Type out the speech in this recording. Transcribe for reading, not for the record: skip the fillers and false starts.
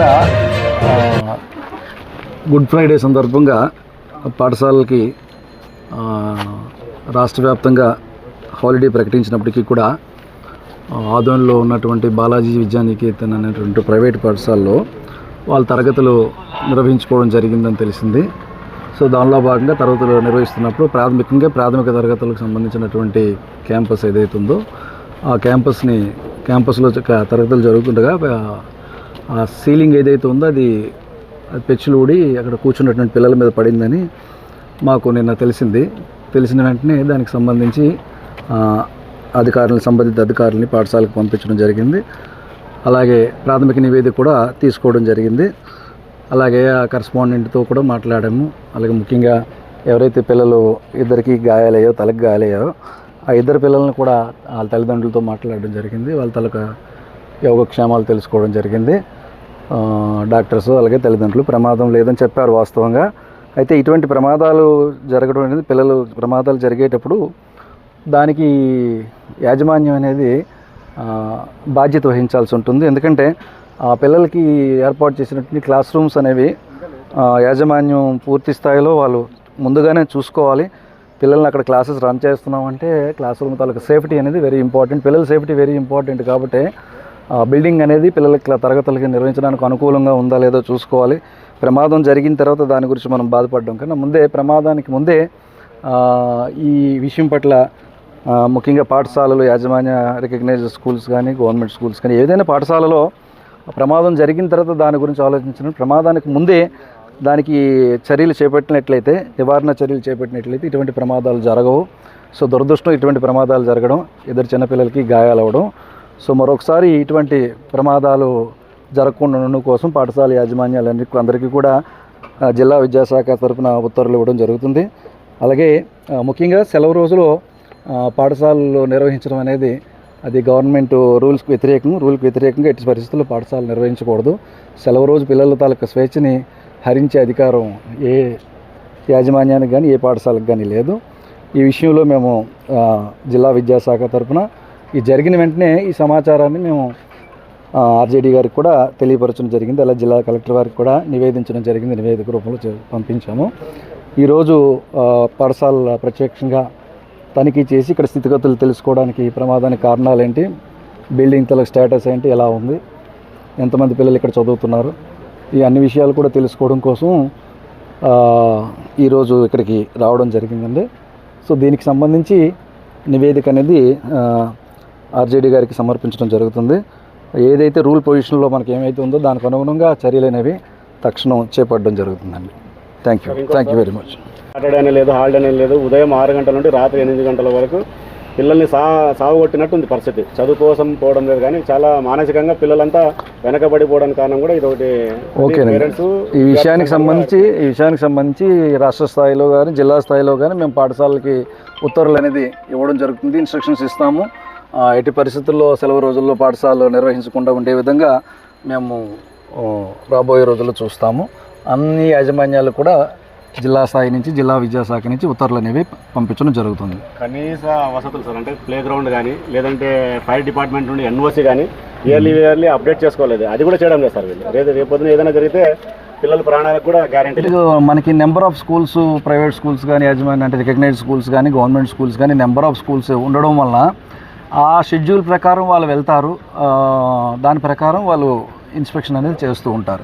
ముఖ్యంగా good Friday సందర్భంగా పాఠశాలలకి రాష్ట్ర వ్యాప్తంగా హాలిడే ప్రకటించినప్పటికీ కూడా ఆదోన్లో ఉన్నటువంటి బాలాజీ విద్యానికేతన్ అనేటువంటి ప్రైవేట్ పాఠశాలలో వాళ్ళ తరగతులు నిర్వహించుకోవడం జరిగిందని తెలిసింది. సో దానిలో భాగంగా తరగతులు నిర్వహిస్తున్నప్పుడు ప్రాథమిక తరగతులకు సంబంధించినటువంటి క్యాంపస్ ఏదైతే ఉందో ఆ క్యాంపస్లో తరగతులు జరుగుతుండగా ఆ సీలింగ్ ఏదైతే ఉందో అది పెచ్చులు ఊడి అక్కడ కూర్చున్నటువంటి పిల్లల మీద పడిందని మాకు నిన్న తెలిసిన వెంటనే దానికి సంబంధించి సంబంధిత అధికారులని పాఠశాలకు పంపించడం జరిగింది. అలాగే ప్రాథమిక నివేదిక కూడా తీసుకోవడం జరిగింది. అలాగే ఆ కరెస్పాండెంట్తో కూడా మాట్లాడాము. అలాగే ముఖ్యంగా ఎవరైతే పిల్లలు ఇద్దరికి గాయాలయ్యో తలకు గాయాలయ్యో ఆ ఇద్దరు పిల్లలను కూడా వాళ్ళ తల్లిదండ్రులతో మాట్లాడడం జరిగింది. వాళ్ళ తలకు యోగక్షేమాలు తెలుసుకోవడం జరిగింది. డాక్టర్స్ అలాగే తల్లిదండ్రులు ప్రమాదం లేదని చెప్పారు వాస్తవంగా. అయితే ఇటువంటి ప్రమాదాలు జరగడం అనేది పిల్లలు ప్రమాదాలు జరిగేటప్పుడు దానికి యాజమాన్యం అనేది బాధ్యత వహించాల్సి ఉంటుంది. ఎందుకంటే ఆ పిల్లలకి ఏర్పాటు చేసినటువంటి క్లాస్ రూమ్స్ అనేవి యాజమాన్యం పూర్తి స్థాయిలో వాళ్ళు ముందుగానే చూసుకోవాలి. పిల్లల్ని అక్కడ క్లాసెస్ రన్ చేస్తున్నామంటే క్లాస్ రూమ్ తాలూకు సేఫ్టీ అనేది వెరీ ఇంపార్టెంట్. పిల్లల సేఫ్టీ వెరీ ఇంపార్టెంట్ కాబట్టి బిల్డింగ్ అనేది పిల్లలకి తరగతులకి నిర్వహించడానికి అనుకూలంగా ఉందా లేదో చూసుకోవాలి. ప్రమాదం జరిగిన తర్వాత దాని గురించి మనం బాధపడడం కన్నా ప్రమాదానికి ముందే ఈ విషయం పట్ల ముఖ్యంగా పాఠశాలలు యాజమాన్య రికగ్నైజ్డ్ స్కూల్స్ కానీ గవర్నమెంట్ స్కూల్స్ కానీ ఏదైనా పాఠశాలలో ప్రమాదం జరిగిన తర్వాత దాని గురించి ఆలోచించడం, ప్రమాదానికి ముందే దానికి చర్యలు చేపట్టినట్లయితే నివారణ చర్యలు చేపట్టినట్లయితే ఇటువంటి ప్రమాదాలు జరగవు. సో దురదృష్టం ఇటువంటి ప్రమాదాలు జరగడం, ఇద్దరు చిన్నపిల్లలకి గాయాలవ్వడం. సో మరొకసారి ఇటువంటి ప్రమాదాలు జరగకుండా ఉండడం కోసం పాఠశాల అందరికీ కూడా జిల్లా విద్యాశాఖ తరఫున ఉత్తర్వులు ఇవ్వడం జరుగుతుంది. అలాగే ముఖ్యంగా సెలవు రోజులో పాఠశాలలో నిర్వహించడం అనేది అది గవర్నమెంట్ రూల్కి వ్యతిరేకంగా ఎట్టి పరిస్థితుల్లో పాఠశాలలు నిర్వహించకూడదు. సెలవు రోజు పిల్లల తాలూకు స్వేచ్ఛని హరించే అధికారం ఏ యాజమాన్యానికి కానీ ఏ పాఠశాలకు కానీ లేదు. ఈ విషయంలో మేము జిల్లా విద్యాశాఖ తరఫున ఈ జరిగిన వెంటనే ఈ సమాచారాన్ని మేము ఆర్జేడీ గారికి కూడా తెలియపరచడం జరిగింది. అలా జిల్లా కలెక్టర్ వారికి కూడా నివేదించడం జరిగింది. నివేదిక రూపంలో పంపించాము. ఈరోజు పాఠశాల ప్రత్యక్షంగా తనిఖీ చేసి ఇక్కడ స్థితిగతులు తెలుసుకోవడానికి ప్రమాదానికి కారణాలు ఏంటి, బిల్డింగ్ తల స్టేటస్ ఏంటి, ఎలా ఉంది, ఎంతమంది పిల్లలు ఇక్కడ చదువుతున్నారు, ఈ అన్ని విషయాలు కూడా తెలుసుకోవడం కోసం ఈరోజు ఇక్కడికి రావడం జరిగిందండి. సో దీనికి సంబంధించి నివేదిక అనేది ఆర్జేడీ గారికి సమర్పించడం జరుగుతుంది. ఏదైతే రూల్ పొజిషన్లో మనకి ఏమైతే ఉందో దానికి అనుగుణంగా చర్యలు అనేవి తక్షణం చేపట్టడం జరుగుతుందండి. Thank you very much. Saturday అనే లేదు, హాలిడే అనే లేదు, ఉదయం 6 గంటల నుండి రాత్రి 8 గంటల వరకు పిల్లల్ని సాగుగొట్టినట్టు ఉంది పరిస్థితి. చదువు కోసం పోవడం లేదు కానీ చాలా మానసికంగా పిల్లలంతా వెనకబడిపోవడానికి కారణం కూడా ఇది ఒకటి. ఓకేనండి. ఈ విషయానికి సంబంధించి రాష్ట్ర స్థాయిలో కానీ జిల్లా స్థాయిలో కానీ మేము పాఠశాలకి ఉత్తర్వులు అనేది ఇవ్వడం జరుగుతుంది, ఇన్స్ట్రక్షన్స్ ఇస్తాము. ఎట్టి పరిస్థితుల్లో సెలవు రోజుల్లో పాఠశాలలు నిర్వహించకుండా ఉండే విధంగా మేము రాబోయే రోజుల్లో చూస్తాము. అన్ని యాజమాన్యాలు కూడా జిల్లా స్థాయి నుంచి జిల్లా విద్యాశాఖ నుంచి ఉత్తర్వులు అనేవి పంపించడం జరుగుతుంది. కనీస వసతులు సార్, అంటే ప్లే గ్రౌండ్ కానీ లేదంటే ఫైర్ డిపార్ట్మెంట్ నుండి ఎన్ఓసి కానీ ఇయర్లీ అప్డేట్ చేసుకోలేదు, అది కూడా చేయడం లేదు సార్ వీళ్ళు. రేపొద్దున ఏదైనా జరిగితే పిల్లల ప్రాణాలకు కూడా గ్యారెంటీ. మనకి number of schools, private schools కానీ యాజమాన్యం అంటే రికగ్నైజ్డ్ స్కూల్స్ కానీ గవర్నమెంట్ స్కూల్స్ కానీ నెంబర్ ఆఫ్ స్కూల్స్ ఉండడం వల్ల ఆ షెడ్యూల్ ప్రకారం వాళ్ళు వెళ్తారు, దాని ప్రకారం వాళ్ళు ఇన్స్పెక్షన్ అనేది చేస్తూ ఉంటారు.